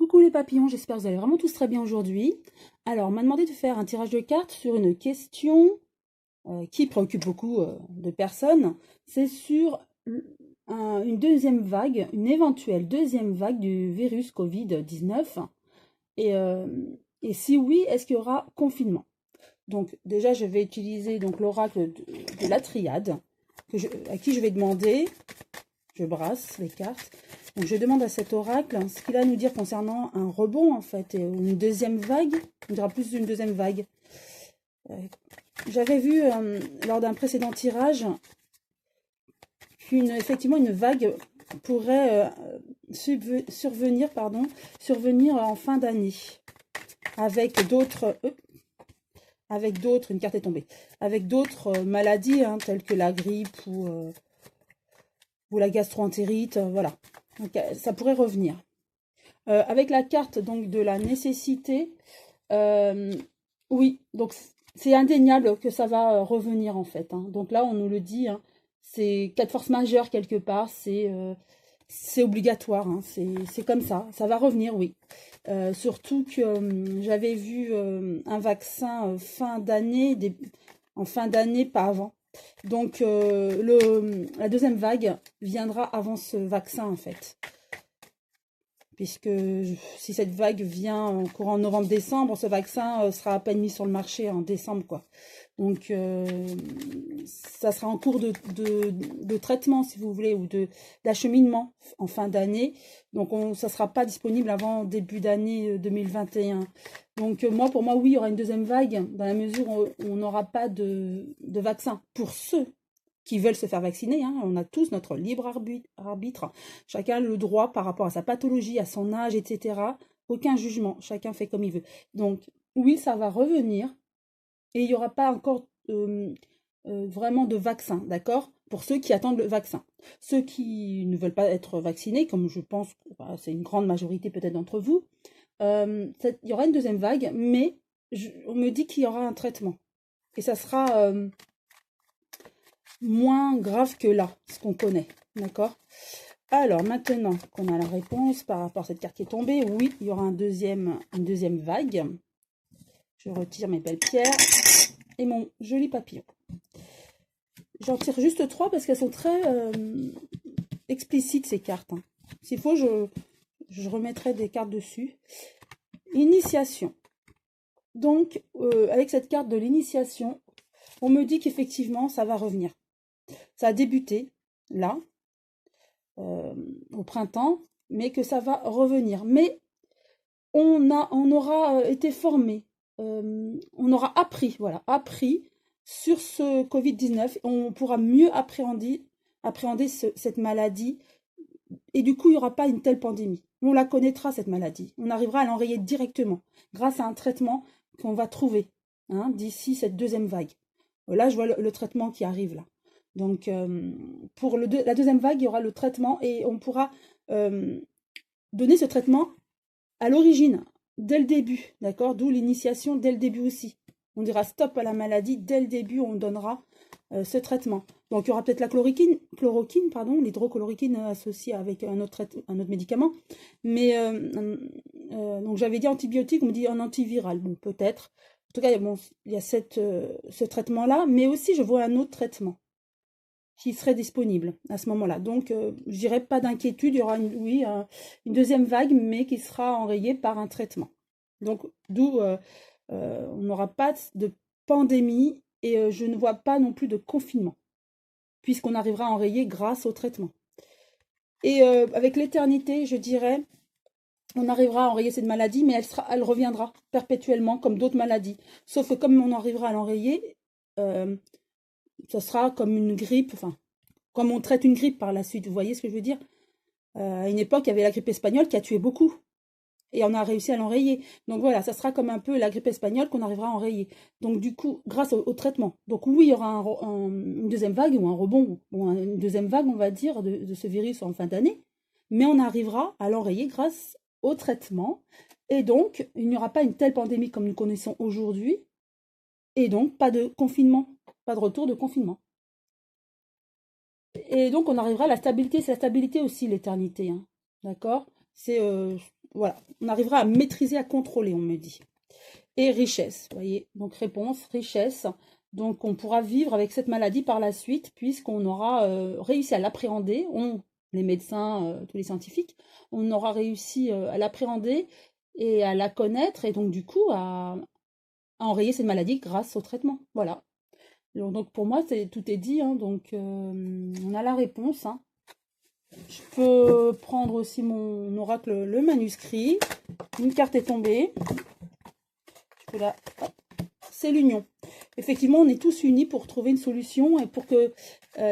Coucou les papillons, j'espère que vous allez vraiment tous très bien aujourd'hui. Alors, on m'a demandé de faire un tirage de cartes sur une question qui préoccupe beaucoup de personnes. C'est sur une deuxième vague, une éventuelle deuxième vague du virus Covid-19. Et, euh, et si oui, est-ce qu'il y aura confinement? Donc déjà, je vais utiliser donc l'oracle de la triade, à qui je vais demander, je brasse les cartes. Donc je demande à cet oracle ce qu'il a à nous dire concernant un rebond en fait, et une deuxième vague. On dira plus d'une deuxième vague. J'avais vu lors d'un précédent tirage qu'effectivement une vague pourrait survenir en fin d'année avec d'autres une carte est tombée, avec d'autres maladies telles que la grippe ou la gastro-entérite, voilà. Donc, ça pourrait revenir. Avec la carte donc de la nécessité, oui, donc c'est indéniable que ça va revenir en fait. Donc là, on nous le dit, c'est quatre forces majeures quelque part, c'est obligatoire, c'est comme ça va revenir, oui. Surtout que j'avais vu un vaccin en fin d'année, pas avant. Donc la deuxième vague viendra avant ce vaccin en fait. Puisque si cette vague vient en courant novembre-décembre, ce vaccin sera à peine mis sur le marché en décembre, quoi. Donc ça sera en cours de traitement, si vous voulez, ou d'acheminement en fin d'année. Donc ça ne sera pas disponible avant début d'année 2021. Donc pour moi, oui, il y aura une deuxième vague, dans la mesure où on n'aura pas de vaccin pour ceux qui veulent se faire vacciner. On a tous notre libre arbitre. Chacun a le droit par rapport à sa pathologie, à son âge, etc. Aucun jugement. Chacun fait comme il veut. Donc, oui, ça va revenir. Et il n'y aura pas encore vraiment de vaccin, d'accord? Pour ceux qui attendent le vaccin. Ceux qui ne veulent pas être vaccinés, comme je pense que c'est une grande majorité peut-être d'entre vous, il y aura une deuxième vague, mais on me dit qu'il y aura un traitement. Et ça sera moins grave que là, ce qu'on connaît, d'accord? Alors, maintenant qu'on a la réponse par rapport à cette carte qui est tombée, oui, il y aura une deuxième vague. Je retire mes belles pierres et mon joli papillon. J'en tire juste 3 parce qu'elles sont très explicites, ces cartes. S'il faut, je remettrai des cartes dessus. Initiation. Donc, avec cette carte de l'initiation, on me dit qu'effectivement, ça va revenir. Ça a débuté, là, au printemps, mais que ça va revenir. Mais on aura été formé, on aura appris sur ce Covid-19. On pourra mieux appréhender cette maladie. Et du coup, il n'y aura pas une telle pandémie. On la connaîtra, cette maladie. On arrivera à l'enrayer directement, grâce à un traitement qu'on va trouver d'ici cette deuxième vague. Là, je vois le traitement qui arrive, là. Donc, pour la deuxième vague, il y aura le traitement et on pourra donner ce traitement à l'origine, dès le début, d'accord? D'où l'initiation dès le début aussi. On dira stop à la maladie, dès le début, on donnera ce traitement. Donc, il y aura peut-être la chloroquine, l'hydrochloroquine associée avec un autre médicament. Mais, donc j'avais dit antibiotique, on me dit un antiviral. Bon, peut-être. En tout cas, bon, il y a ce traitement-là, mais aussi, je vois un autre traitement qui serait disponible à ce moment-là. Donc, je dirais pas d'inquiétude, il y aura une deuxième vague, mais qui sera enrayée par un traitement. Donc, d'où on n'aura pas de pandémie et je ne vois pas non plus de confinement, puisqu'on arrivera à enrayer grâce au traitement. Et avec l'éternité, je dirais, on arrivera à enrayer cette maladie, mais elle reviendra perpétuellement comme d'autres maladies. Sauf que comme on arrivera à l'enrayer, ça sera comme une grippe, enfin, comme on traite une grippe par la suite, vous voyez ce que je veux dire? À une époque, il y avait la grippe espagnole qui a tué beaucoup, et on a réussi à l'enrayer. Donc voilà, ça sera comme un peu la grippe espagnole qu'on arrivera à enrayer. Donc du coup, grâce au traitement. Donc oui, il y aura une deuxième vague, ou un rebond, ou une deuxième vague, on va dire, de ce virus en fin d'année, mais on arrivera à l'enrayer grâce au traitement, et donc, il n'y aura pas une telle pandémie comme nous connaissons aujourd'hui, et donc pas de confinement. Pas de retour de confinement. Et donc, on arrivera à la stabilité. C'est la stabilité aussi, l'éternité. D'accord? C'est voilà, on arrivera à maîtriser, à contrôler, on me dit. Et richesse, vous voyez, donc réponse, richesse. Donc on pourra vivre avec cette maladie par la suite, puisqu'on aura réussi à l'appréhender, les médecins, tous les scientifiques, on aura réussi à l'appréhender et à la connaître, et donc du coup à enrayer cette maladie grâce au traitement. Voilà. Donc pour moi, tout est dit, hein, donc on a la réponse. Hein. Je peux prendre aussi mon oracle, le manuscrit. Une carte est tombée. Je peux la... C'est l'union. Effectivement, on est tous unis pour trouver une solution et pour que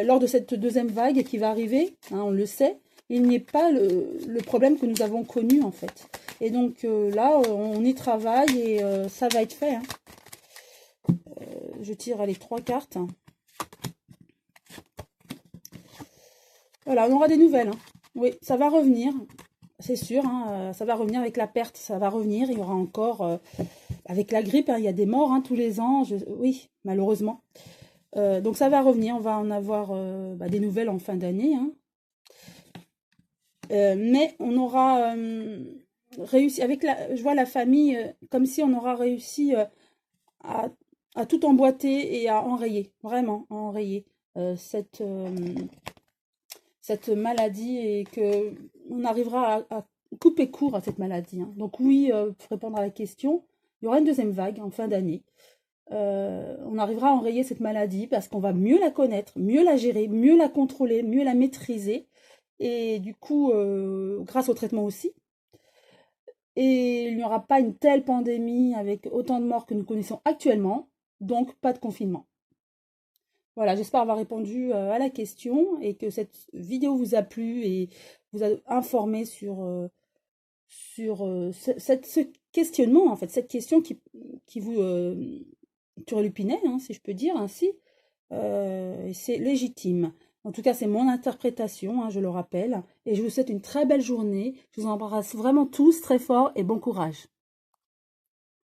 lors de cette deuxième vague qui va arriver, hein, on le sait, il n'y ait pas le problème que nous avons connu en fait. Et donc là, on y travaille et ça va être fait. Hein. Je tire les 3 cartes. Voilà, on aura des nouvelles. Hein. Oui, ça va revenir, c'est sûr. Hein, ça va revenir avec la perte, ça va revenir. Il y aura encore, avec la grippe, hein, il y a des morts hein, tous les ans. Oui, malheureusement. Donc ça va revenir, on va en avoir des nouvelles en fin d'année. Hein. Mais on aura réussi, je vois la famille, comme si on aura réussi à tout emboîter et à enrayer, vraiment, à enrayer cette maladie et que on arrivera à couper court à cette maladie. Hein. Donc oui, pour répondre à la question, il y aura une deuxième vague en fin d'année. On arrivera à enrayer cette maladie parce qu'on va mieux la connaître, mieux la gérer, mieux la contrôler, mieux la maîtriser. Et du coup, grâce au traitement aussi. Et il n'y aura pas une telle pandémie avec autant de morts que nous connaissons actuellement, donc pas de confinement. Voilà, j'espère avoir répondu à la question et que cette vidéo vous a plu et vous a informé sur ce questionnement, en fait, cette question qui vous turlupinait, hein, si je peux dire ainsi. C'est légitime. En tout cas, c'est mon interprétation, hein, je le rappelle. Et je vous souhaite une très belle journée. Je vous embrasse vraiment tous très fort et bon courage.